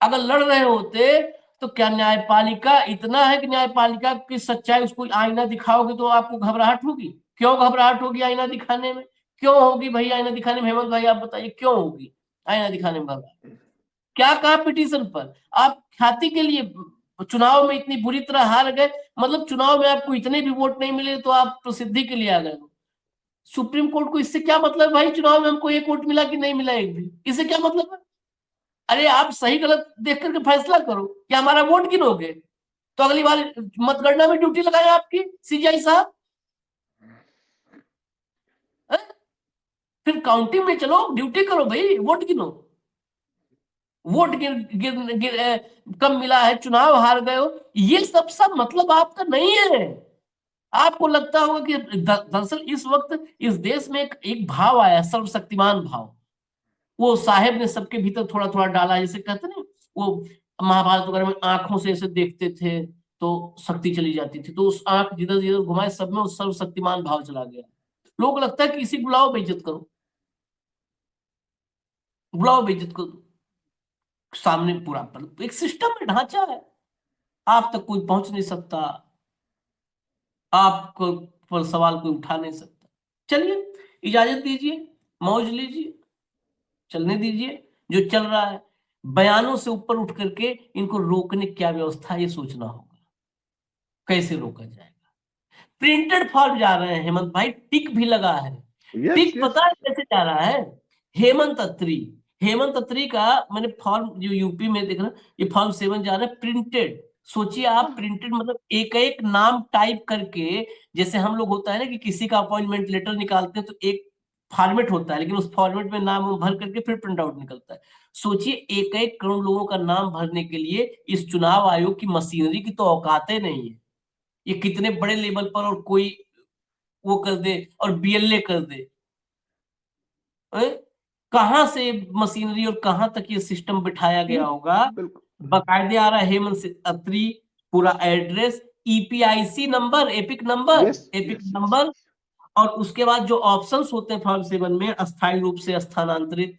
अगर लड़ रहे होते तो क्या न्यायपालिका इतना है कि न्यायपालिका की सच्चाई, उसको आईना दिखाओगे तो आपको घबराहट होगी? क्यों घबराहट होगी आईना दिखाने में? क्यों होगी भाई आईना दिखाने में? हेमंत भाई आप बताइए क्यों होगी आईना दिखाने में घबराहट? क्या कहा पिटीशन पर? आप ख्याति के लिए चुनाव में इतनी बुरी तरह हार गए, मतलब चुनाव में आपको इतने भी वोट नहीं मिले तो आप प्रसिद्धि के लिए आ गए हो। सुप्रीम कोर्ट को इससे क्या मतलब भाई? चुनाव में हमको एक वोट मिला कि नहीं मिला एक भी, इससे क्या मतलब है? अरे आप सही गलत देख करके फैसला करो, क्या हमारा वोट गिनोगे? तो अगली बार मतगणना में ड्यूटी लगाए आपकी सीजीआई साहब, फिर काउंटिंग में चलो, ड्यूटी करो भाई, वोट गिनो। वोट कम मिला है, चुनाव हार गए हो, ये सब मतलब आपका नहीं है। आपको लगता होगा कि दरअसल इस वक्त इस देश में एक भाव आया, सर्वशक्तिमान भाव। वो साहेब ने सबके भीतर थोड़ा थोड़ा डाला, जैसे कहते ना, वो महाभारत वगैरह में आंखों से ऐसे देखते थे तो शक्ति चली जाती थी, तो उस आंख जिधर जिधर घुमाए सब में उस सर्वशक्तिमान भाव चला गया। लोग लगता है कि इसी बुलाओ बेइज्जत करो, बुलाओ बेइज्जत करो, सामने पूरा पर एक सिस्टम में ढांचा है, आप तक कोई पहुंच नहीं सकता, आपको पर सवाल कोई उठा नहीं सकता। चलिए इजाजत दीजिए, मौज लीजिए, चलने दीजिए जो चल रहा है। बयानों से ऊपर उठ करके इनको रोकने क्या व्यवस्था, ये सोचना होगा कैसे रोका जाएगा। प्रिंटेड फॉर्म जा रहे हैं हेमंत भाई, टिक भी लगा है। टिक पता है कैसे जा रहा है? हेमंत अत्री हेमंत अत्री का मैंने फॉर्म जो यूपी में देख रहा, ये फॉर्म 7 जा रहा है प्रिंटेड। सोचिए आप, प्रिंटेड मतलब एक एक नाम टाइप करके, जैसे हम लोग होता है ना कि किसी का अपॉइंटमेंट लेटर निकालते हैं तो एक फॉर्मेट होता है, लेकिन उस फॉर्मेट में नाम भर करके फिर प्रिंट आउट निकलता है। सोचिए एक एक करोड़ लोगों का नाम भरने के लिए इस चुनाव आयोग की मशीनरी की तो औकातें नहीं है। ये कितने बड़े लेवल पर और कोई वो कर दे और बीएलए कर दे, कहां से मशीनरी और कहां तक ये सिस्टम बिठाया गया होगा। बिल्कुल बाकायदे आ रहा है हेमंत अत्री, पूरा address, EPIC number, epic number, yes epic yes number, और उसके बाद जो ऑप्शंस होते हैं फॉर्म 7 में, अस्थायी रूप से स्थानांतरित,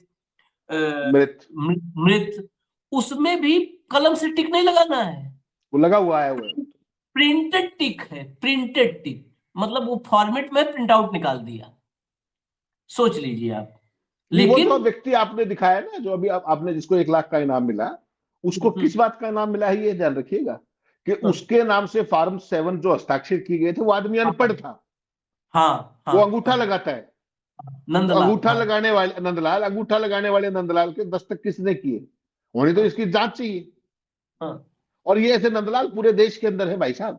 मृत, मृत, उसमें भी कलम से टिक नहीं लगाना है, वो लगा हुआ है वो। प्रिंटेड टिक है, प्रिंटेड टिक, मतलब वो फॉर्मेट में प्रिंट आउट निकाल दिया। सोच लीजिए आप। नहीं, वो लेकिन जो व्यक्ति आपने दिखाया ना, जो अभी आपने जिसको 1 लाख का इनाम मिला, उसको किस बात का इनाम मिला है ये ध्यान रखिएगा कि उसके नाम से फॉर्म 7 जो हस्ताक्षर किए गए थे, वो आदमी अनपढ़ था। हाँ वो हाँ अंगूठा हाँ, लगाता है, तो नंदलाल, अंगूठा हाँ लगाने वाले नंदलाल, अंगूठा लगाने वाले नंदलाल के दस्तक किसने किए, होनी तो हाँ इसकी जांच चाहिए। हाँ और ये ऐसे नंदलाल पूरे देश के अंदर है भाई साहब।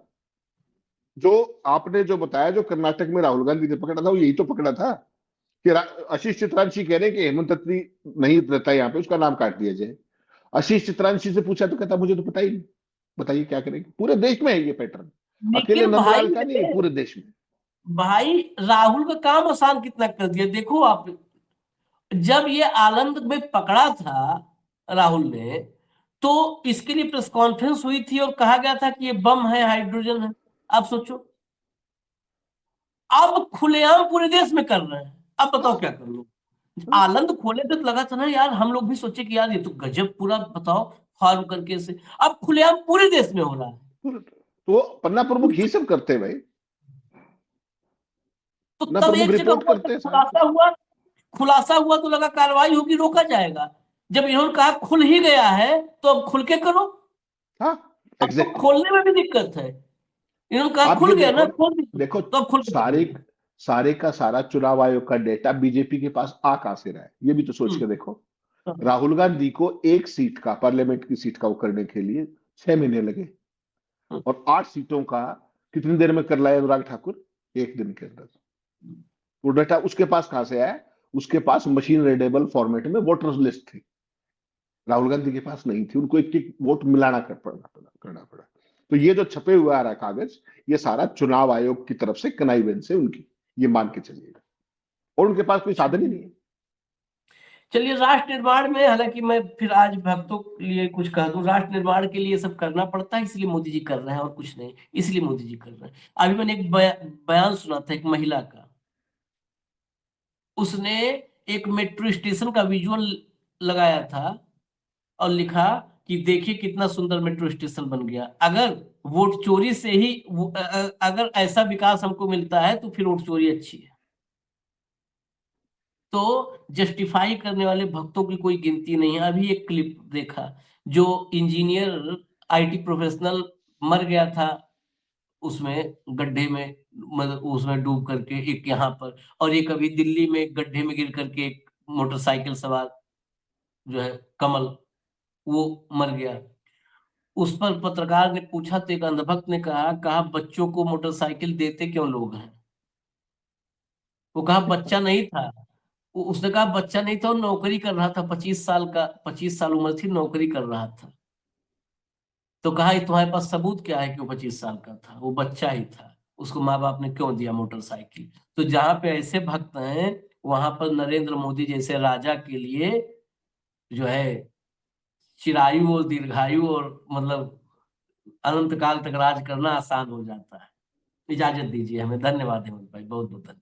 जो आपने जो बताया, जो कर्नाटक में राहुल गांधी ने पकड़ा था, वो यही तो पकड़ा था कि आशीष चित्रांशी कह रहे हैं कि हेमंत अत्री नहीं रहता यहाँ पे, उसका नाम काट दिया जाए। आशीष चित्रांशी से पूछा तो कहता मुझे तो पता ही नहीं, बताइए क्या करेंगे। पूरे देश में है ये पैटर्न, अकेले लेकिन भाई, नंदलाल का नहीं है, पूरे देश में। भाई राहुल का काम आसान कितना कर दिया देखो आप। जब ये आनंद में पकड़ा था राहुल ने, तो इसके लिए प्रेस कॉन्फ्रेंस हुई थी और कहा गया था कि ये बम है, हाइड्रोजन है। आप सोचो, अब खुलेआम पूरे देश में कर रहे हैं। अब बताओ क्या कर लो। आनंद खोले थे तो लगा था ना यार, हम लोग भी सोचे कि यार ये तो गजब, पूरा बताओ फॉर्म करके से, अब खुलेआम पूरे देश में हो रहा है। तो पन्ना प्रमुख ही सब करते हैं भाई, तो पन्ना तब प्रमुख एक जगह रिपोर्ट हुआ तो करते हैं सारा खुलासा कुछ। हुआ, खुलासा हुआ तो लगा कार्रवाई होगी, रोका जाएगा। जब इन्होंने कहा खुल ही गया है तो अब खुल के करो। हाँ, अब तो एग्जैक्टली। खोलने में भी दिक्कत है, इन्होंने कहा आप ये खुल गया देखो ना, ना, खोल दीजिए, देखो तो अब खुल के सारे करिए। सारे का सारा चुनाव आयोग का डेटा बीजेपी के पास आ कहां से रहा है, ये भी तो सोच हम्म, के देखो। हाँ, राहुल गांधी को एक सीट का, पार्लियामेंट की सीट का वो करने के लिए 6 महीने लगे, हम्म, और 8 सीटों का कितनी देर में कर लाए अनुराग ठाकुर, 1 दिन के अंदर। वो डेटा उसके पास कहां से आया, उसके पास मशीन रीडेबल फॉर्मेट में वोटर्स लिस्ट थी, राहुल गांधी के पास नहीं थी। उनको एक एक वोट मिलाना करना पड़ा। तो ये जो छपे हुए आ रहा है कागज, ये सारा चुनाव आयोग की तरफ से कनाइवेन से उनकी, ये मान के चलिएगा, और उनके पास कोई साधन ही नहीं है। चलिए राष्ट्र निर्माण में, हालांकि मैं फिर आज भक्तों के लिए कुछ कह दूं, राष्ट्र निर्माण के लिए सब करना पड़ता है, इसलिए मोदी जी कर रहे हैं और कुछ नहीं, इसलिए मोदी जी कर रहे हैं। अभी मैंने एक बयान सुना था एक महिला का, उसने एक मेट्रो स्टेशन का विजुअल लगाया था और लिखा कि देखिए कितना सुंदर मेट्रो स्टेशन बन गया। अगर वोट चोरी से ही अगर ऐसा विकास हमको मिलता है तो फिर वोट चोरी अच्छी है। तो जस्टिफाई करने वाले भक्तों की कोई गिनती नहीं है। अभी एक क्लिप देखा, जो इंजीनियर आईटी प्रोफेशनल मर गया था उसमें गड्ढे में, मतलब उसमें डूब करके, एक यहाँ पर, और एक अभी दिल्ली में गड्ढे में गिर करके एक मोटरसाइकिल सवार जो है कमल, वो मर गया। उस पर पत्रकार ने पूछा तो एक अंधभक्त ने कहा बच्चों को मोटरसाइकिल देते क्यों लोग हैं। वो कहा बच्चा नहीं था, उसने कहा बच्चा नहीं था, वो नौकरी कर रहा था, 25 साल का, 25 साल उम्र थी, नौकरी कर रहा था। तो कहा ये तुम्हारे पास सबूत क्या है कि वो 25 साल का था, वो बच्चा ही था, उसको माँ बाप ने क्यों दिया मोटरसाइकिल। तो जहां पे ऐसे भक्त हैं, वहां पर नरेंद्र मोदी जैसे राजा के लिए जो है चिरायु और दीर्घायु और मतलब अनंत काल तक राज करना आसान हो जाता है। इजाजत दीजिए हमें। धन्यवाद हेमंत भाई, बहुत बहुत धन्यवाद।